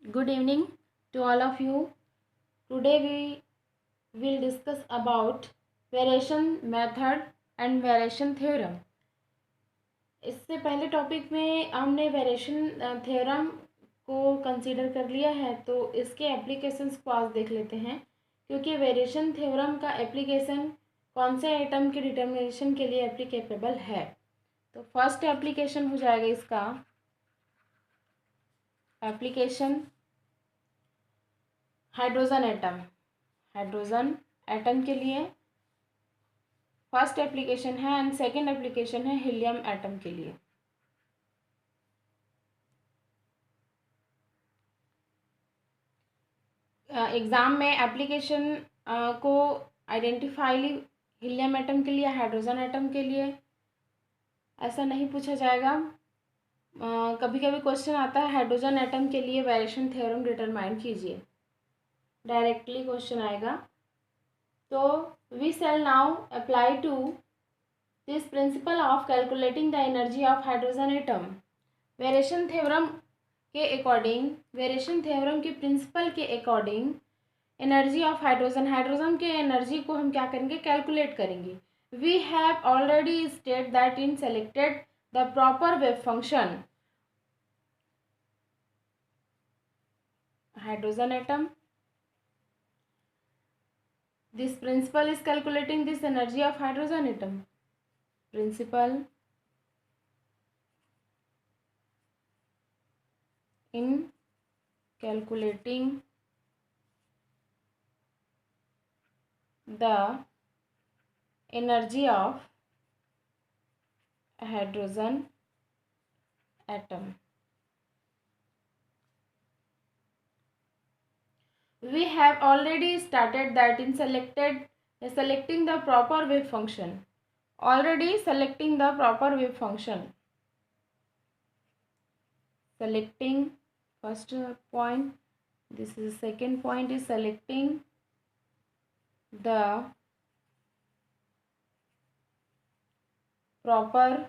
Good evening to all of you. Today we will discuss about variation method and variation theorem. इससे पहले topic में हमने variation theorem को consider कर लिया है, तो इसके एप्लीकेशंस को आज देख लेते हैं, क्योंकि वेरिएशन थ्योरम का एप्लीकेशन कौन से आइटम के डिटर्मिनेशन के लिए एप्लीकेबल है। तो फर्स्ट एप्लीकेशन हो जाएगा इसका एप्लीकेशन हाइड्रोजन एटम के लिए फर्स्ट एप्लीकेशन है एंड सेकंड एप्लीकेशन है हीलियम एटम के लिए। एग्ज़ाम में एप्लीकेशन को आइडेंटिफाई हीलियम एटम के लिए हाइड्रोजन एटम के लिए ऐसा नहीं पूछा जाएगा। कभी कभी क्वेश्चन आता है हाइड्रोजन एटम के लिए वेरिएशन थ्योरम डिटरमाइन कीजिए, डायरेक्टली क्वेश्चन आएगा। तो we shall now apply to this principle of calculating the energy of hydrogen atom. Variation theorem के अकॉर्डिंग, वेरिएशन थ्योरम के प्रिंसिपल के अकॉर्डिंग एनर्जी ऑफ हाइड्रोजन के energy को हम क्या करेंगे, कैलकुलेट करेंगे। We have already state that in selected the proper wave function hydrogen atom, this principle is calculating this energy of hydrogen atom. Principle in calculating the energy of hydrogen atom. We have already started that in selecting the proper wave function. Already selecting the proper wave function. Selecting first point. This is second point is selecting the proper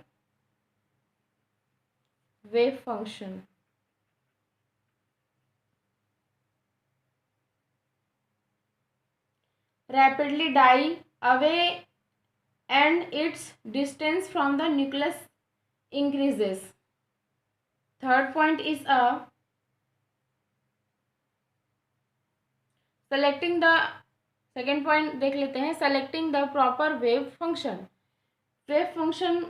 wave function. Rapidly die away and its distance from the nucleus increases. Third point is selecting the second point देख लेते हैं, selecting the proper wave function. Wave function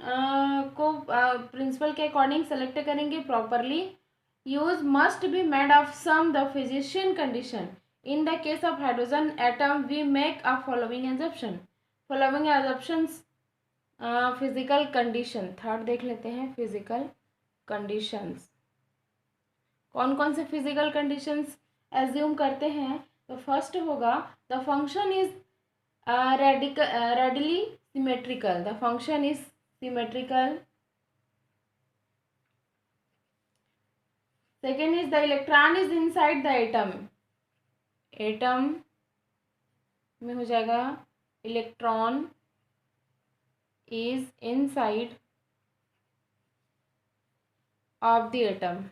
को principle के according select करेंगे properly. Use must be made of some the physician condition. In the case of hydrogen atom, we make a following assumption. Following assumptions physical condition. Third देख लेते हैं physical conditions. कौन कौन से physical conditions assume करते हैं? तो first होगा the function is readily symmetrical. The function is symmetrical. Second is the electron is inside the atom. Atom में हो जाएगा electron is inside of the atom.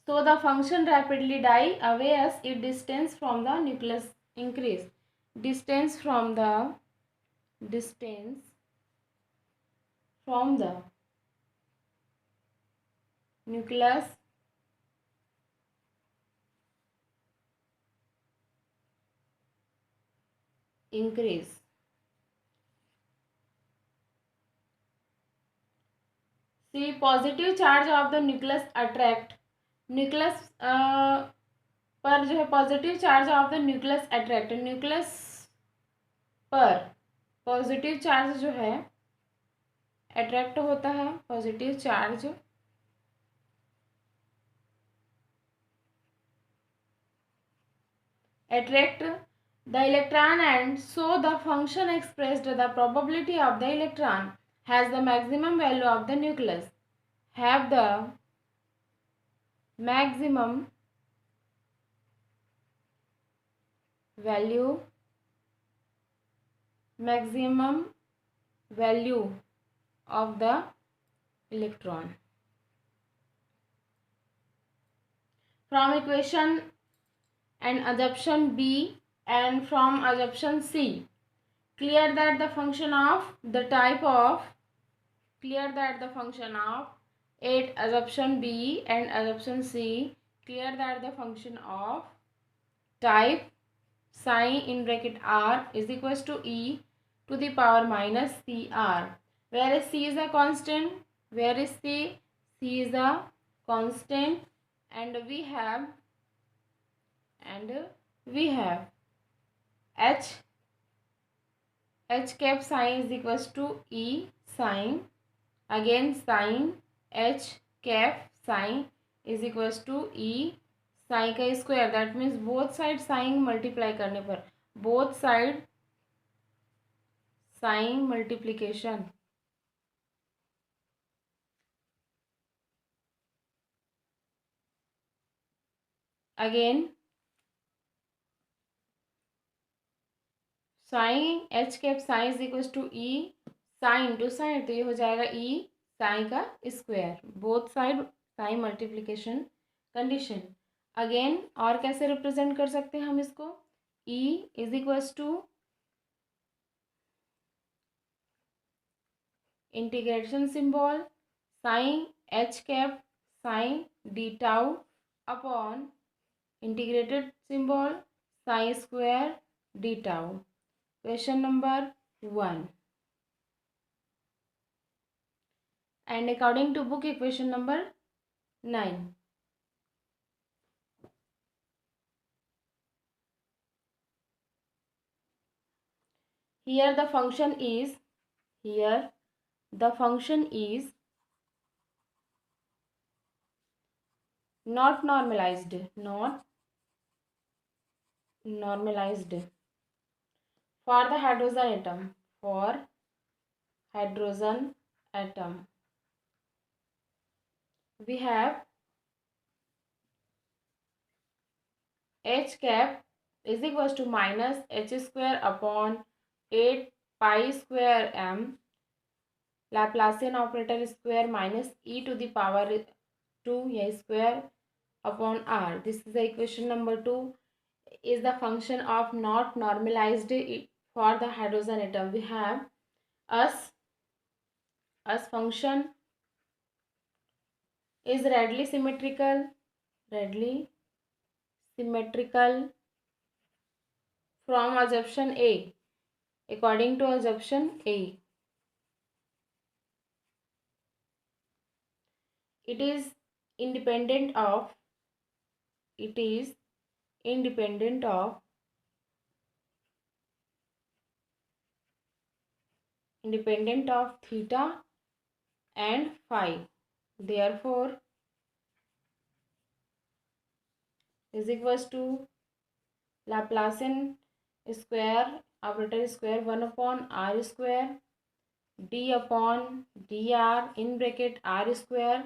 So the function rapidly die away as its distance from the nucleus increase. Distance from the nucleus increase. See, positive charge of the nucleus attract. Nucleus पर जो है positive charge of the nucleus attract. Nucleus पर positive charge जो है attract होता है. Positive charge attract the electron, and so the function expressed the probability of the electron has the maximum value of the nucleus have the maximum value of the electron. from equation and assumption B and from assumption C, clear that the function of the type of clear that the function of 8 assumption B and assumption C, clear that the function of type psi in bracket r is equals to e to the power minus cr, where is c is a constant, where is c is a constant, and we have h cap psi is equals to e sin, again sin h cap psi is equals to e sine का square, that means both side sine multiply करने पर, both side sine multiplication, again sine h cap sine is equal to e sine into sine, तो ये हो जाएगा e sine का square, both side sine multiplication condition. Again और कैसे represent कर सकते हैं हम इसको, e is equals to integration symbol sine h cap sine d tau upon integrated symbol sine square D tau. Question number 1 and according to book equation number 9. Here the function is not normalized for the hydrogen atom, we have h cap is equals to minus h square upon 8 pi square m Laplacian operator square minus e to the power 2 या square upon r. This is the equation number 2 is the function of not normalized for the hydrogen atom. We have as function is readily symmetrical from assumption A. According to assumption A, it is independent of theta and phi, therefore is equals to Laplacian square operator square 1 upon r square d upon dr in bracket r square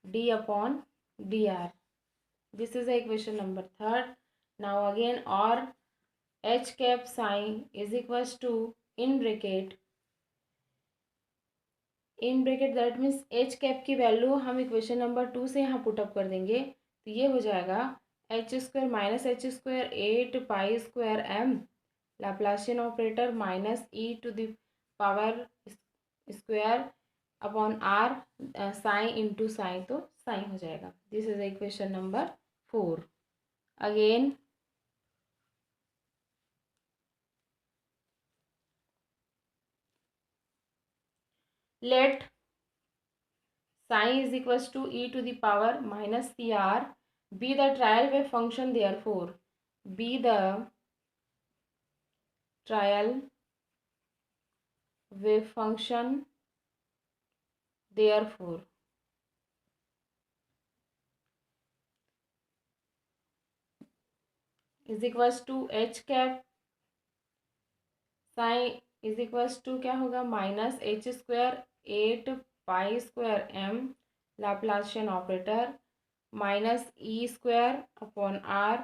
d upon dr. This is the equation number 3rd. Now again or h cap psi is equals to in bracket that means H cap की value हम equation number 2 से यहाँ put up कर देंगे, तो ये हो जाएगा H square minus H square 8 pi square M Laplacian operator minus E to the power square upon R sine into sine, तो साइन हो जाएगा। This is equation number 4। Again let psi is equals to e to the power minus cr be the trial wave function, therefore be the trial wave function, therefore is equals to h cap psi is equals to क्या होगा minus H square 8 pi square M Laplacian operator minus E square upon R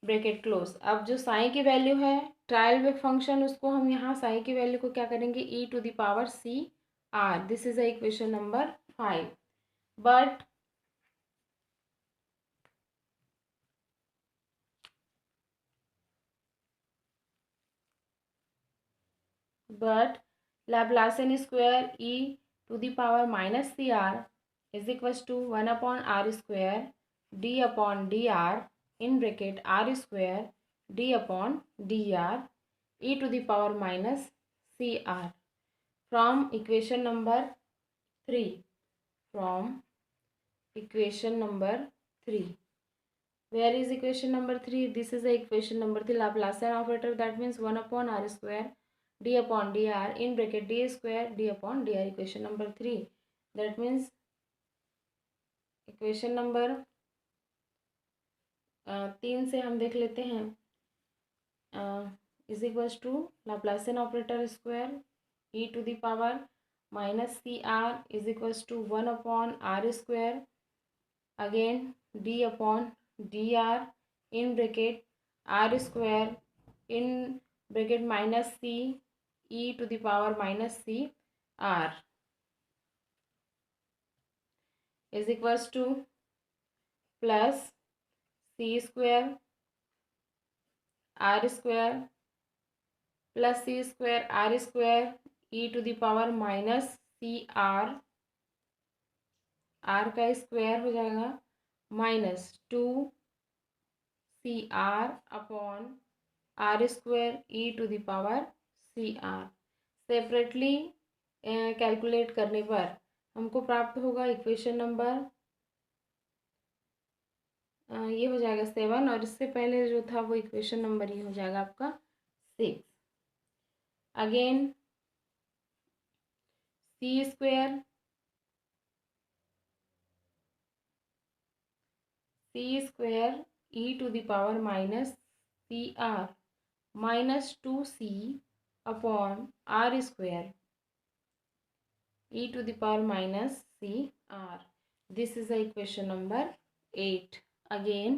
bracket close. अब जो sign की value है trial wave function, उसको हम यहाँ sign की वैल्यू को क्या करेंगे e to the power C R. This is the equation number 5। But but Laplacian square e to the power minus cr is equals to 1 upon r square d upon dr in bracket r square d upon dr e to the power minus cr. From equation number 3. From equation number 3. Where is equation number 3? This is the equation number 3. Laplacian operator, that means 1 upon r square d upon dr in bracket d square d upon dr. Equation number 3. That means equation number 3 से हम देख लेते हैं. Is equals to Laplacian operator square E to the power minus C R is equals to 1 upon R square again D upon D R in bracket R square in bracket minus C E to the power minus C R is equals to plus C square R square plus C square R square E to the power minus C R का square हो जाएगा minus 2 C R upon R square E to the power C R. Separately calculate करने पर हमको प्राप्त होगा equation number ये हो जाएगा 7 और इससे पहले जो था वो इक्वेशन नंबर ये हो जाएगा आपका 6. Again C square E to the power minus C R minus 2c upon R square E to the power minus C are. This is the equation number 8. Again